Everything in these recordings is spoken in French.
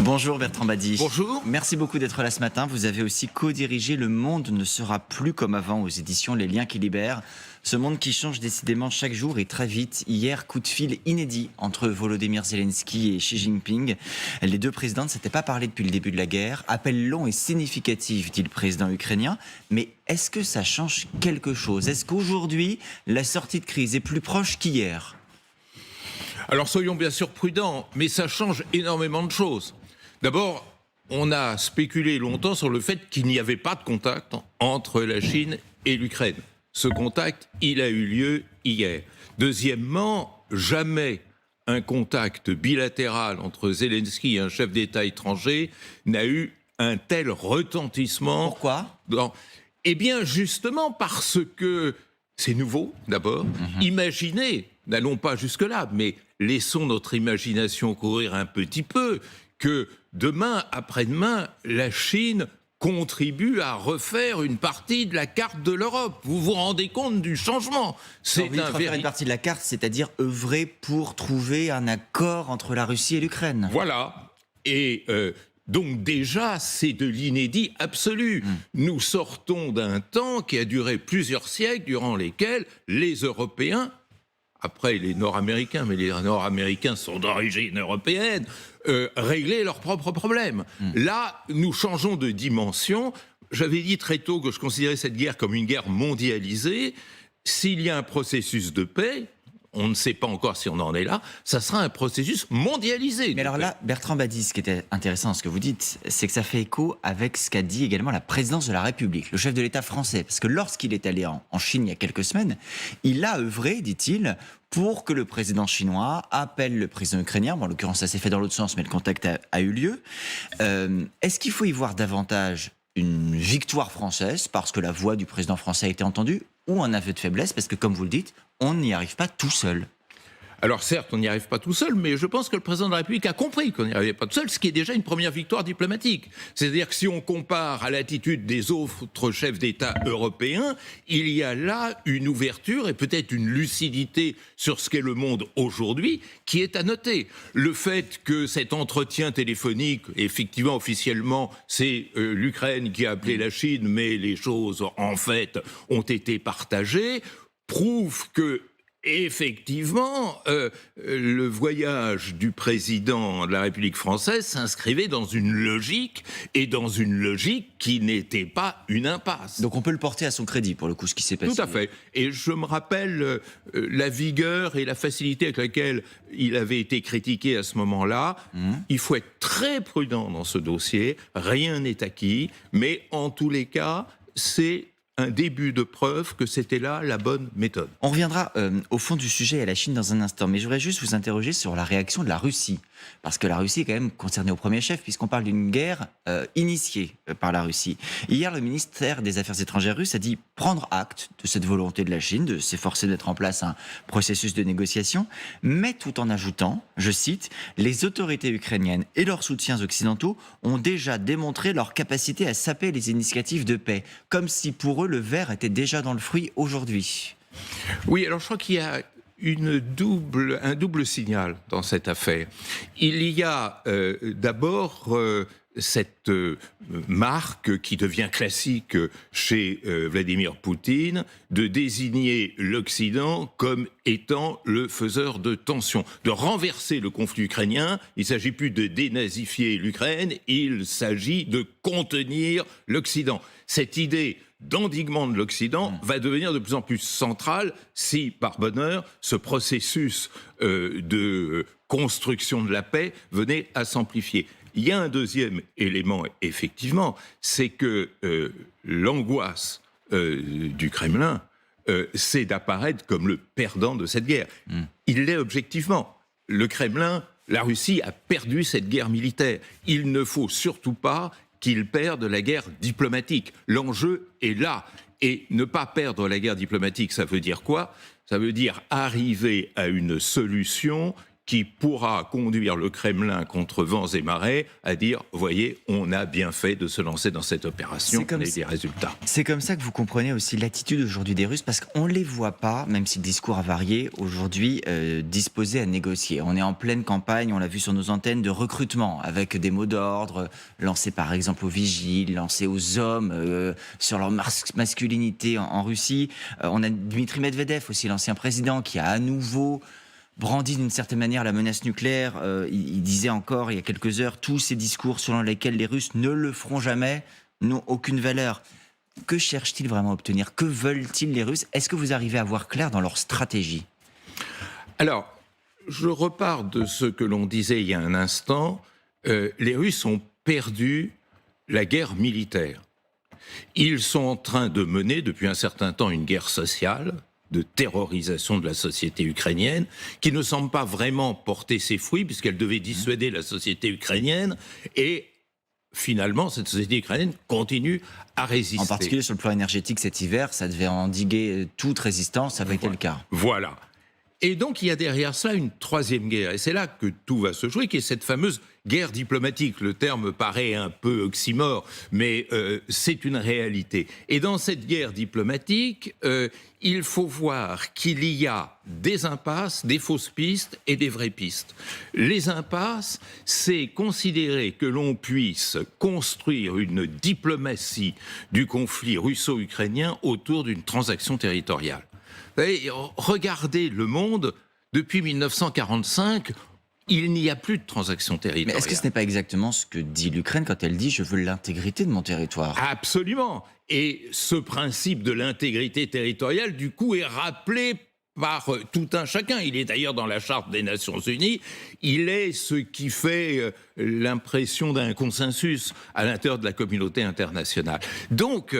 Bonjour Bertrand Badi. Bonjour. Merci beaucoup d'être là ce matin. Vous avez aussi co-dirigé Le Monde ne sera plus comme avant aux éditions Les Liens qui libèrent. Ce monde qui change décidément chaque jour et très vite. Hier, coup de fil inédit entre Volodymyr Zelensky et Xi Jinping. Les deux présidents ne s'étaient pas parlé depuis le début de la guerre. Appel long et significatif, dit le président ukrainien. Mais est-ce que ça change quelque chose? Est-ce qu'aujourd'hui, la sortie de crise est plus proche qu'hier? Alors soyons bien sûr prudents, mais ça change énormément de choses. D'abord, on a spéculé longtemps sur le fait qu'il n'y avait pas de contact entre la Chine et l'Ukraine. Ce contact, il a eu lieu hier. Deuxièmement, jamais un contact bilatéral entre Zelensky et un chef d'État étranger n'a eu un tel retentissement. Pourquoi ? Eh bien, justement parce que c'est nouveau, d'abord. Imaginez, n'allons pas jusque-là, mais laissons notre imagination courir un petit peu, que demain, après-demain, la Chine contribue à refaire une partie de la carte de l'Europe. Vous vous rendez compte du changement? C'est une partie de la carte, c'est-à-dire œuvrer pour trouver un accord entre la Russie et l'Ukraine. Voilà. Et donc déjà, c'est de l'inédit absolu. Nous sortons d'un temps qui a duré plusieurs siècles, durant lesquels les Européens, après les Nord-Américains, mais les Nord-Américains sont d'origine européenne, réglaient leurs propres problèmes. Là, nous changeons de dimension. J'avais dit très tôt que je considérais cette guerre comme une guerre mondialisée. S'il y a un processus de paix, on ne sait pas encore si on en est là, ça sera un processus mondialisé. Mais alors là, Bertrand Badi, ce qui était intéressant, ce que vous dites, c'est que ça fait écho avec ce qu'a dit également la présidence de la République, le chef de l'État français. Parce que lorsqu'il est allé en Chine il y a quelques semaines, il a œuvré, dit-il, pour que le président chinois appelle le président ukrainien. Bon, en l'occurrence, ça s'est fait dans l'autre sens, mais le contact a eu lieu. Est-ce qu'il faut y voir davantage une victoire française, parce que la voix du président français a été entendue, ou un aveu de faiblesse, parce que, comme vous le dites, on n'y arrive pas tout seul? Alors certes, on n'y arrive pas tout seul, mais je pense que le président de la République a compris qu'on n'y arrivait pas tout seul, ce qui est déjà une première victoire diplomatique. C'est-à-dire que si on compare à l'attitude des autres chefs d'État européens, il y a là une ouverture et peut-être une lucidité sur ce qu'est le monde aujourd'hui qui est à noter. Le fait que cet entretien téléphonique, effectivement, officiellement, c'est l'Ukraine qui a appelé la Chine, mais les choses, en fait, ont été partagées, prouve que effectivement, le voyage du président de la République française s'inscrivait dans une logique, et dans une logique qui n'était pas une impasse. Donc on peut le porter à son crédit, pour le coup, ce qui s'est passé. Tout à fait. Et je me rappelle la vigueur et la facilité avec laquelle il avait été critiqué à ce moment-là. Il faut être très prudent dans ce dossier, rien n'est acquis, mais en tous les cas, c'est un début de preuve que c'était là la bonne méthode. On reviendra au fond du sujet et à la Chine dans un instant, mais je voudrais juste vous interroger sur la réaction de la Russie, parce que la Russie est quand même concernée au premier chef, puisqu'on parle d'une guerre initiée par la Russie. Hier, le ministère des Affaires étrangères russe a dit prendre acte de cette volonté de la Chine, de s'efforcer de mettre en place un processus de négociation, mais tout en ajoutant, je cite, « Les autorités ukrainiennes et leurs soutiens occidentaux ont déjà démontré leur capacité à saper les initiatives de paix, comme si pour eux le verre était déjà dans le fruit aujourd'hui. » Oui, alors je crois qu'il y a un double signal dans cette affaire. Il y a d'abord cette marque qui devient classique chez Vladimir Poutine de désigner l'Occident comme étant le faiseur de tensions, de renverser le conflit ukrainien. Il ne s'agit plus de dénazifier l'Ukraine, il s'agit de contenir l'Occident. Cette idée d'endiguement de l'Occident va devenir de plus en plus centrale si, par bonheur, ce processus de construction de la paix venait à s'amplifier. Il y a un deuxième élément, effectivement, c'est que l'angoisse du Kremlin, c'est d'apparaître comme le perdant de cette guerre. Il l'est objectivement. Le Kremlin, la Russie a perdu cette guerre militaire. Il ne faut surtout pas qu'il perde la guerre diplomatique. L'enjeu est là. Et ne pas perdre la guerre diplomatique, ça veut dire quoi? Ça veut dire arriver à une solution qui pourra conduire le Kremlin contre vents et marées à dire, voyez, on a bien fait de se lancer dans cette opération et des résultats. C'est comme ça que vous comprenez aussi l'attitude aujourd'hui des Russes, parce qu'on ne les voit pas, même si le discours a varié, aujourd'hui disposés à négocier. On est en pleine campagne, on l'a vu sur nos antennes, de recrutement, avec des mots d'ordre lancés par exemple aux vigiles, lancés aux hommes sur leur masculinité en Russie. On a Dmitri Medvedev aussi, l'ancien président, qui a à nouveau brandit d'une certaine manière la menace nucléaire. Il disait encore il y a quelques heures, tous ces discours selon lesquels les Russes ne le feront jamais n'ont aucune valeur. Que cherchent-ils vraiment à obtenir? Que veulent-ils les Russes? Est-ce que vous arrivez à voir clair dans leur stratégie? Alors, je repars de ce que l'on disait il y a un instant. Les Russes ont perdu la guerre militaire. Ils sont en train de mener depuis un certain temps une guerre sociale, de terrorisation de la société ukrainienne, qui ne semble pas vraiment porter ses fruits, puisqu'elle devait dissuader la société ukrainienne, et finalement, cette société ukrainienne continue à résister. En particulier sur le plan énergétique cet hiver, ça devait endiguer toute résistance, ça avait été le cas. Voilà. Et donc, il y a derrière cela une troisième guerre. Et c'est là que tout va se jouer, qui est cette fameuse guerre diplomatique. Le terme paraît un peu oxymore, mais c'est une réalité. Et dans cette guerre diplomatique, il faut voir qu'il y a des impasses, des fausses pistes et des vraies pistes. Les impasses, c'est considérer que l'on puisse construire une diplomatie du conflit russo-ukrainien autour d'une transaction territoriale. Regardez le monde, depuis 1945, il n'y a plus de transaction territoriale. Mais est-ce que ce n'est pas exactement ce que dit l'Ukraine quand elle dit « je veux l'intégrité de mon territoire » ? Absolument. Et ce principe de l'intégrité territoriale, du coup, est rappelé par tout un chacun. Il est d'ailleurs dans la Charte des Nations Unies. Il est ce qui fait l'impression d'un consensus à l'intérieur de la communauté internationale. Donc,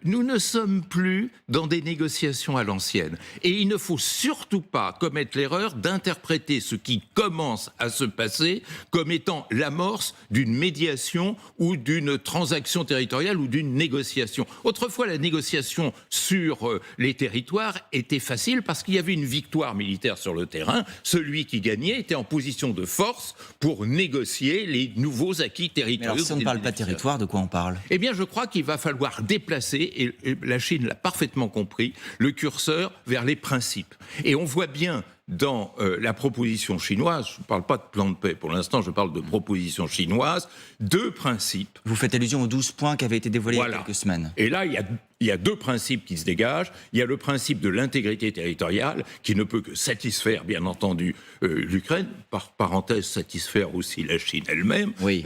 nous ne sommes plus dans des négociations à l'ancienne. Et il ne faut surtout pas commettre l'erreur d'interpréter ce qui commence à se passer comme étant l'amorce d'une médiation ou d'une transaction territoriale ou d'une négociation. Autrefois, la négociation sur les territoires était facile parce qu'il y avait une victoire militaire sur le terrain. Celui qui gagnait était en position de force pour négocier les nouveaux acquis territoriaux. Mais alors, si on ne parle pas de territoire, de quoi on parle ? Eh bien, je crois qu'il va falloir déplacer, et la Chine l'a parfaitement compris, le curseur vers les principes. Et on voit bien dans la proposition chinoise, je ne parle pas de plan de paix pour l'instant, je parle de proposition chinoise, 2 principes. Vous faites allusion aux 12 points qui avaient été dévoilés il y a quelques semaines. Et là, il y a 2 principes qui se dégagent. Il y a le principe de l'intégrité territoriale, qui ne peut que satisfaire, bien entendu, l'Ukraine, par parenthèse, satisfaire aussi la Chine elle-même. Oui.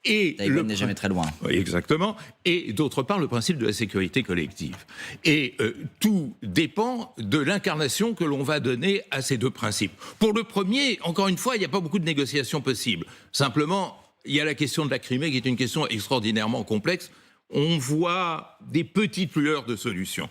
Et Taïwan n'est jamais très loin. Oui, exactement. Et d'autre part, le principe de la sécurité collective. Et tout dépend de l'incarnation que l'on va donner à ces 2 principes. Pour le premier, encore une fois, il n'y a pas beaucoup de négociations possibles. Simplement, il y a la question de la Crimée, qui est une question extraordinairement complexe. On voit des petites lueurs de solutions.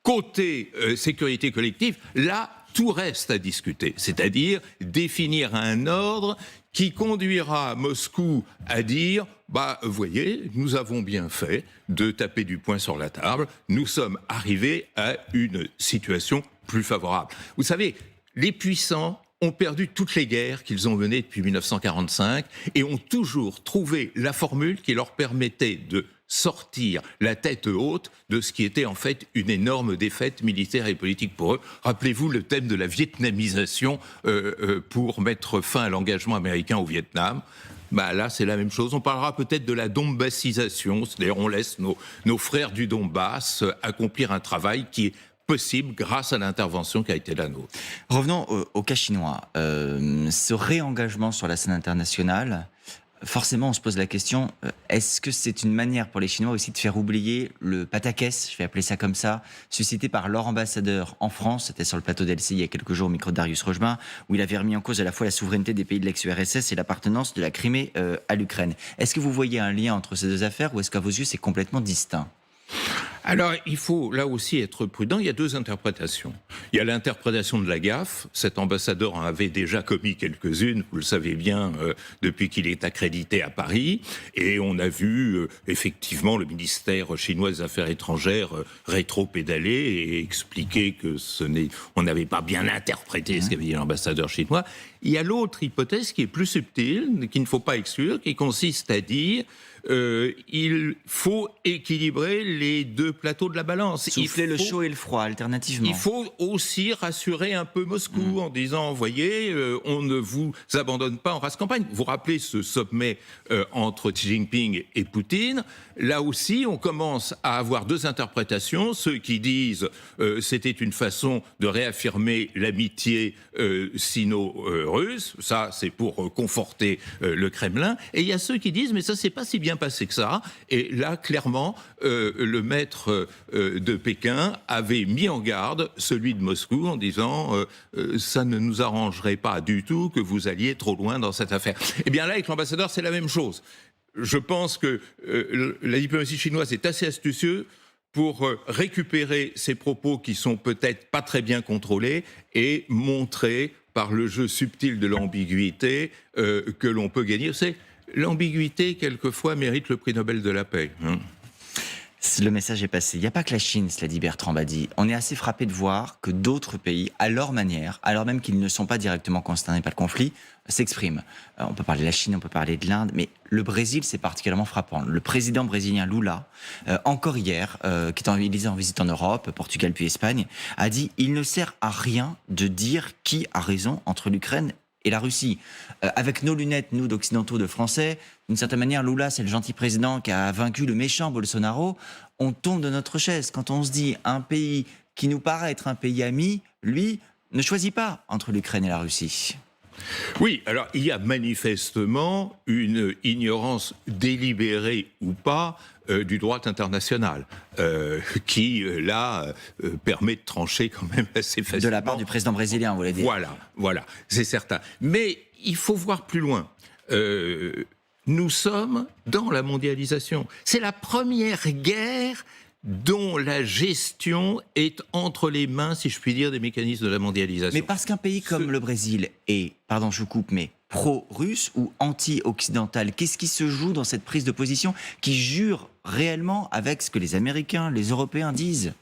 Côté sécurité collective, là, tout reste à discuter. C'est-à-dire définir un ordre qui conduira Moscou à dire « vous voyez, nous avons bien fait de taper du poing sur la table, nous sommes arrivés à une situation plus favorable ». Vous savez, les puissants ont perdu toutes les guerres qu'ils ont menées depuis 1945 et ont toujours trouvé la formule qui leur permettait de sortir la tête haute de ce qui était en fait une énorme défaite militaire et politique pour eux. Rappelez-vous le thème de la vietnamisation pour mettre fin à l'engagement américain au Vietnam. Là, c'est la même chose. On parlera peut-être de la Donbassisation, c'est-à-dire on laisse nos frères du Donbass accomplir un travail qui est possible grâce à l'intervention qui a été la nôtre. Revenons au cas chinois. Ce réengagement sur la scène internationale, forcément, on se pose la question, est-ce que c'est une manière pour les Chinois aussi de faire oublier le pataquès, je vais appeler ça comme ça, suscité par leur ambassadeur en France, c'était sur le plateau d'LCI il y a quelques jours au micro de Darius Rochemin, où il avait remis en cause à la fois la souveraineté des pays de l'ex-URSS et l'appartenance de la Crimée à l'Ukraine. Est-ce que vous voyez un lien entre ces 2 affaires ou est-ce qu'à vos yeux c'est complètement distinct ? Alors, il faut là aussi être prudent. Il y a deux interprétations. Il y a l'interprétation de la gaffe. Cet ambassadeur en avait déjà commis quelques-unes, vous le savez bien, depuis qu'il est accrédité à Paris. Et on a vu effectivement le ministère chinois des Affaires étrangères rétro-pédaler et expliquer que on n'avait pas bien interprété ce qu'avait dit l'ambassadeur chinois. Il y a l'autre hypothèse qui est plus subtile, qu'il ne faut pas exclure, qui consiste à dire il faut équilibrer les deux plateaux de la balance. Souffler le chaud et le froid, alternativement. Il faut aussi rassurer un peu Moscou en disant, voyez, on ne vous abandonne pas en race campagne. Vous vous rappelez ce sommet entre Xi Jinping et Poutine. Là aussi, on commence à avoir deux interprétations. Ceux qui disent c'était une façon de réaffirmer l'amitié sino-russe. Ça, c'est pour conforter le Kremlin. Et il y a ceux qui disent mais ça, c'est pas si bien passé que ça. Et là, clairement, le maître de Pékin avait mis en garde celui de Moscou en disant ça ne nous arrangerait pas du tout que vous alliez trop loin dans cette affaire. Eh bien là, avec l'ambassadeur, c'est la même chose. Je pense que la diplomatie chinoise est assez astucieuse pour récupérer ces propos qui sont peut-être pas très bien contrôlés et montrer par le jeu subtil de l'ambiguïté que l'on peut gagner. L'ambiguïté, quelquefois, mérite le prix Nobel de la paix. Le message est passé. Il n'y a pas que la Chine, cela dit Bertrand Badi. On est assez frappé de voir que d'autres pays, à leur manière, alors même qu'ils ne sont pas directement concernés par le conflit, s'expriment. On peut parler de la Chine, on peut parler de l'Inde, mais le Brésil, c'est particulièrement frappant. Le président brésilien Lula, encore hier, qui est en visite en Europe, Portugal puis Espagne, a dit « Il ne sert à rien de dire qui a raison entre l'Ukraine et la Russie. Avec nos lunettes, nous d'occidentaux, de Français, d'une certaine manière, Lula, c'est le gentil président qui a vaincu le méchant Bolsonaro. On tombe de notre chaise quand on se dit un pays qui nous paraît être un pays ami, lui, ne choisit pas entre l'Ukraine et la Russie. » Oui, alors il y a manifestement une ignorance délibérée ou pas du droit international qui, là, permet de trancher quand même assez facilement. De la part du président brésilien, vous voulez dire. Voilà, c'est certain. Mais il faut voir plus loin. Nous sommes dans la mondialisation. C'est la première guerre dont la gestion est entre les mains, si je puis dire, des mécanismes de la mondialisation. Mais parce qu'un pays comme le Brésil est, pardon je vous coupe, mais pro-russe ou anti-occidental, qu'est-ce qui se joue dans cette prise de position qui jure réellement avec ce que les Américains, les Européens disent ?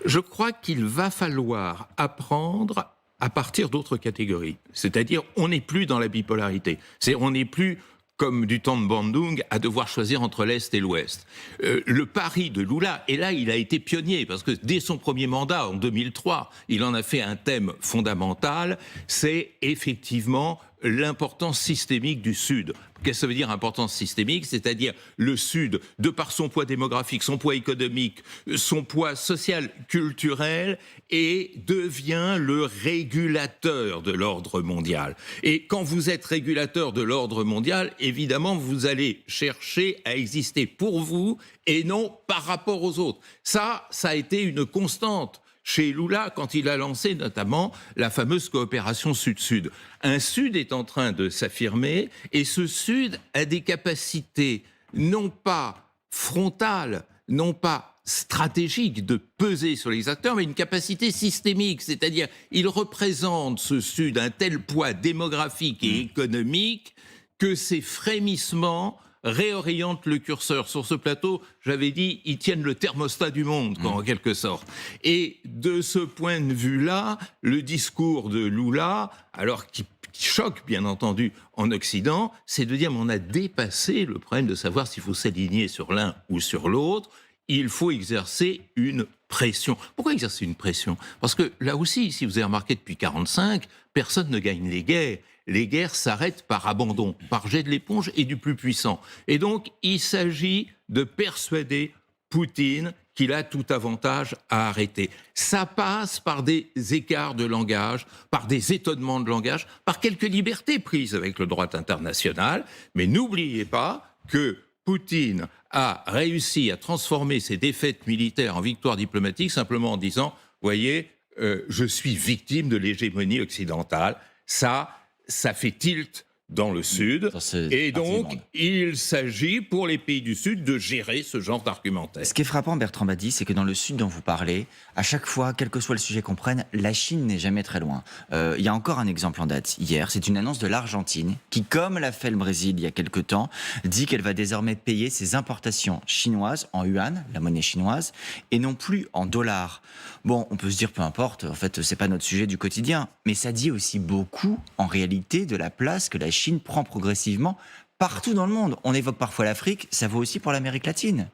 Je crois qu'il va falloir apprendre à partir d'autres catégories. C'est-à-dire, on n'est plus dans la bipolarité. On n'est plus comme du temps de Bandung, à devoir choisir entre l'Est et l'Ouest. Le pari de Lula, et là il a été pionnier, parce que dès son premier mandat, en 2003, il en a fait un thème fondamental, c'est effectivement l'importance systémique du Sud. Qu'est-ce que ça veut dire importance systémique ? C'est-à-dire le Sud, de par son poids démographique, son poids économique, son poids social, culturel, et devient le régulateur de l'ordre mondial. Et quand vous êtes régulateur de l'ordre mondial, évidemment, vous allez chercher à exister pour vous et non par rapport aux autres. Ça a été une constante chez Lula, quand il a lancé notamment la fameuse coopération Sud-Sud. Un Sud est en train de s'affirmer, et ce Sud a des capacités non pas frontales, non pas stratégiques de peser sur les acteurs, mais une capacité systémique, c'est-à-dire il représente ce Sud un tel poids démographique et économique que ses frémissements réorientent le curseur. Sur ce plateau, j'avais dit, ils tiennent le thermostat du monde, en quelque sorte. Et de ce point de vue-là, le discours de Lula, alors qui choque bien entendu en Occident, c'est de dire, mais on a dépassé le problème de savoir s'il faut s'aligner sur l'un ou sur l'autre. Il faut exercer une pression. Pourquoi exercer une pression ? Parce que là aussi, si vous avez remarqué depuis 1945, personne ne gagne les guerres. Les guerres s'arrêtent par abandon, par jet de l'éponge et du plus puissant. Et donc, il s'agit de persuader Poutine qu'il a tout avantage à arrêter. Ça passe par des écarts de langage, par des étonnements de langage, par quelques libertés prises avec le droit international. Mais n'oubliez pas que Poutine a réussi à transformer ses défaites militaires en victoires diplomatiques simplement en disant « Voyez, je suis victime de l'hégémonie occidentale. Ça fait tilt dans le Sud. Dans ce Et partie du donc, monde. il s'agit pour les pays du Sud de gérer ce genre d'argumentaire. Ce qui est frappant, Bertrand Badi, c'est que dans le Sud dont vous parlez, à chaque fois, quel que soit le sujet qu'on prenne, la Chine n'est jamais très loin. Il y a encore un exemple en date hier, c'est une annonce de l'Argentine qui, comme l'a fait le Brésil il y a quelque temps, dit qu'elle va désormais payer ses importations chinoises en yuan, la monnaie chinoise, et non plus en dollars. Bon, on peut se dire peu importe, en fait, c'est pas notre sujet du quotidien, mais ça dit aussi beaucoup, en réalité, de la place que la Chine prend progressivement partout dans le monde. On évoque parfois l'Afrique, ça vaut aussi pour l'Amérique latine.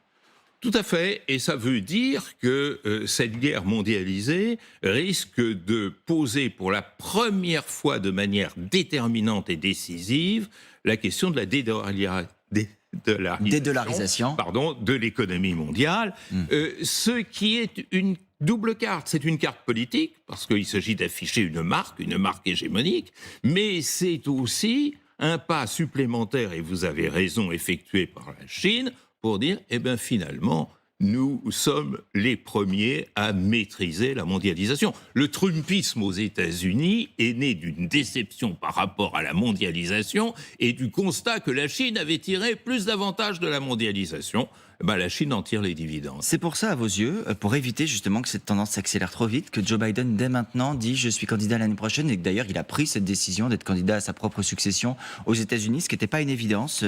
Tout à fait, et ça veut dire que cette guerre mondialisée risque de poser pour la première fois de manière déterminante et décisive la question de la Dédollarisation. de l'économie mondiale, ce qui est une double carte. C'est une carte politique, parce qu'il s'agit d'afficher une marque hégémonique, mais c'est aussi un pas supplémentaire, et vous avez raison, effectué par la Chine, pour dire, eh bien finalement, nous sommes les premiers à maîtriser la mondialisation. Le Trumpisme aux États-Unis est né d'une déception par rapport à la mondialisation et du constat que la Chine avait tiré plus d'avantages de la mondialisation. Ben, la Chine en tire les dividendes. C'est pour ça, à vos yeux, pour éviter justement que cette tendance s'accélère trop vite, que Joe Biden, dès maintenant, dit « je suis candidat l'année prochaine » et que d'ailleurs, il a pris cette décision d'être candidat à sa propre succession aux États-Unis, ce qui n'était pas une évidence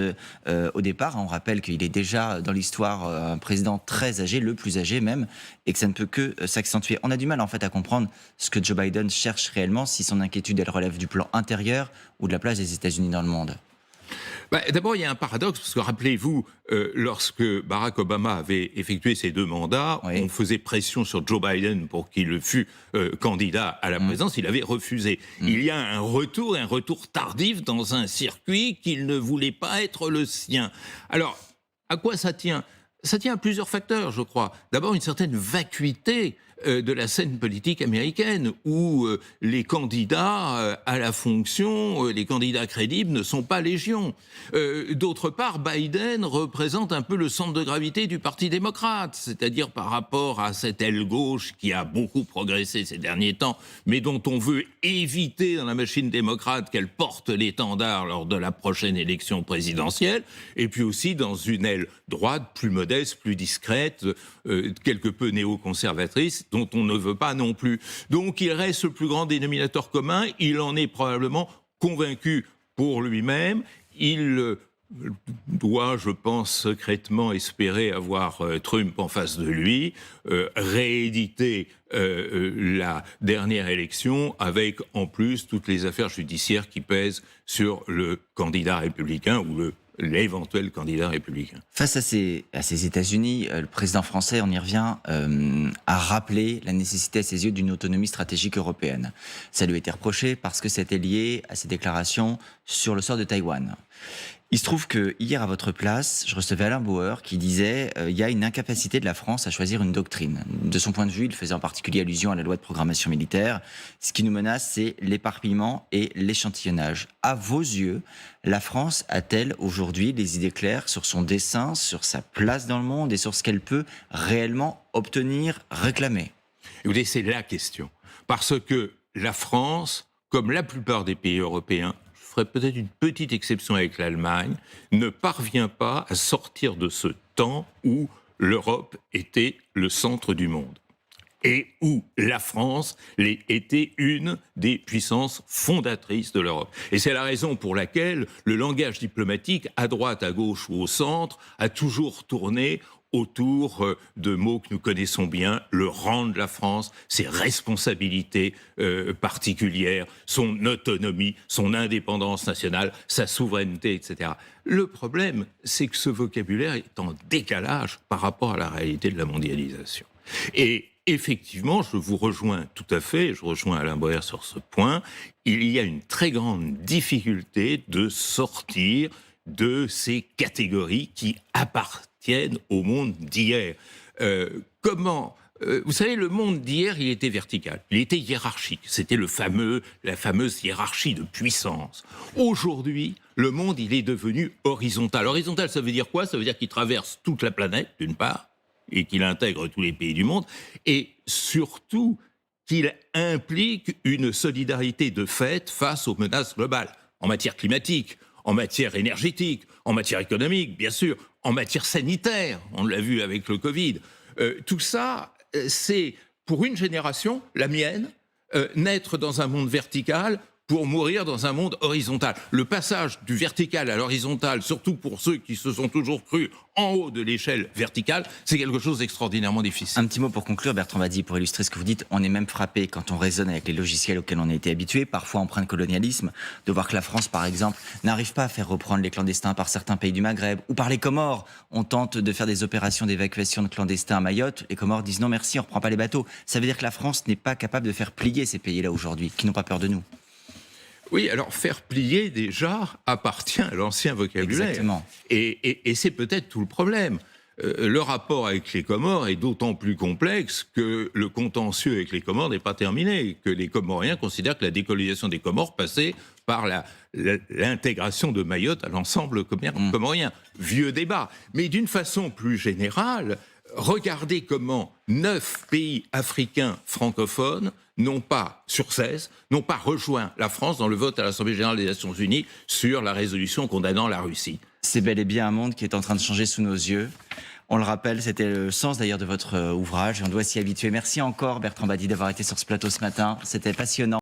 au départ. On rappelle qu'il est déjà, dans l'histoire, un président très âgé, le plus âgé même, et que ça ne peut que s'accentuer. On a du mal, en fait, à comprendre ce que Joe Biden cherche réellement, si son inquiétude, elle relève du plan intérieur ou de la place des États-Unis dans le monde. D'abord, il y a un paradoxe, parce que rappelez-vous, lorsque Barack Obama avait effectué ses 2 mandats, Oui. on faisait pression sur Joe Biden pour qu'il fût candidat à la présidence, il avait refusé. Il y a un retour tardif dans un circuit qu'il ne voulait pas être le sien. Alors, à quoi ça tient ? Ça tient à plusieurs facteurs, je crois. D'abord, une certaine vacuité de la scène politique américaine, où les candidats à la fonction, les candidats crédibles ne sont pas légion. D'autre part, Biden représente un peu le centre de gravité du Parti démocrate, c'est-à-dire par rapport à cette aile gauche qui a beaucoup progressé ces derniers temps, mais dont on veut éviter dans la machine démocrate qu'elle porte l'étendard lors de la prochaine élection présidentielle, et puis aussi dans une aile droite, plus modeste, plus discrète, quelque peu néoconservatrice, dont on ne veut pas non plus. Donc il reste le plus grand dénominateur commun, il en est probablement convaincu pour lui-même, il doit, je pense, secrètement espérer avoir Trump en face de lui, rééditer la dernière élection avec en plus toutes les affaires judiciaires qui pèsent sur le candidat républicain ou l'éventuel candidat républicain. Face à ces États-Unis, le président français, on y revient, a rappelé la nécessité à ses yeux d'une autonomie stratégique européenne. Ça lui a été reproché parce que c'était lié à ses déclarations sur le sort de Taïwan. Il se trouve que hier, à votre place, je recevais Alain Bauer qui disait il y a une incapacité de la France à choisir une doctrine. De son point de vue, il faisait en particulier allusion à la loi de programmation militaire. Ce qui nous menace, c'est l'éparpillement et l'échantillonnage. À vos yeux, la France a-t-elle aujourd'hui des idées claires sur son dessein, sur sa place dans le monde et sur ce qu'elle peut réellement obtenir, réclamer ? Écoutez, c'est la question. Parce que la France, comme la plupart des pays européens, peut-être une petite exception avec l'Allemagne, ne parvient pas à sortir de ce temps où l'Europe était le centre du monde et où la France était une des puissances fondatrices de l'Europe. Et c'est la raison pour laquelle le langage diplomatique, à droite, à gauche ou au centre, a toujours tourné autour de mots que nous connaissons bien, le rang de la France, ses responsabilités particulières, son autonomie, son indépendance nationale, sa souveraineté, etc. Le problème, c'est que ce vocabulaire est en décalage par rapport à la réalité de la mondialisation. Et effectivement, je vous rejoins tout à fait, je rejoins Alain Bauer sur ce point, il y a une très grande difficulté de sortir de ces catégories qui appartiennent au monde d'hier. Vous savez, le monde d'hier, il était vertical, il était hiérarchique. C'était la fameuse hiérarchie de puissance. Aujourd'hui, le monde, il est devenu horizontal. Horizontal, ça veut dire quoi ? Ça veut dire qu'il traverse toute la planète, d'une part, et qu'il intègre tous les pays du monde, et surtout qu'il implique une solidarité de fait face aux menaces globales. en matière climatique, en matière énergétique, en matière économique, bien sûr, en matière sanitaire, on l'a vu avec le Covid. Tout ça, c'est pour une génération, la mienne, naître dans un monde vertical pour mourir dans un monde horizontal. Le passage du vertical à l'horizontal, surtout pour ceux qui se sont toujours crus en haut de l'échelle verticale, c'est quelque chose d'extraordinairement difficile. Un petit mot pour conclure, Bertrand Badi, pour illustrer ce que vous dites. On est même frappé quand on raisonne avec les logiciels auxquels on a été habitué, parfois empreints de colonialisme, de voir que la France, par exemple, n'arrive pas à faire reprendre les clandestins par certains pays du Maghreb ou par les Comores. On tente de faire des opérations d'évacuation de clandestins à Mayotte. Les Comores disent non merci, on ne reprend pas les bateaux. Ça veut dire que la France n'est pas capable de faire plier ces pays-là aujourd'hui, qui n'ont pas peur de nous. Oui, alors faire plier déjà appartient à l'ancien vocabulaire. Exactement. Et c'est peut-être tout le problème. Le rapport avec les Comores est d'autant plus complexe que le contentieux avec les Comores n'est pas terminé, que les Comoriens considèrent que la décolonisation des Comores passait par l'intégration de Mayotte à l'ensemble comorien. Vieux débat. Mais d'une façon plus générale, regardez comment 9 pays africains francophones n'ont pas, sur 16, n'ont pas rejoint la France dans le vote à l'Assemblée générale des Nations Unies sur la résolution condamnant la Russie. C'est bel et bien un monde qui est en train de changer sous nos yeux. On le rappelle, c'était le sens d'ailleurs de votre ouvrage et on doit s'y habituer. Merci encore Bertrand Badi d'avoir été sur ce plateau ce matin. C'était passionnant.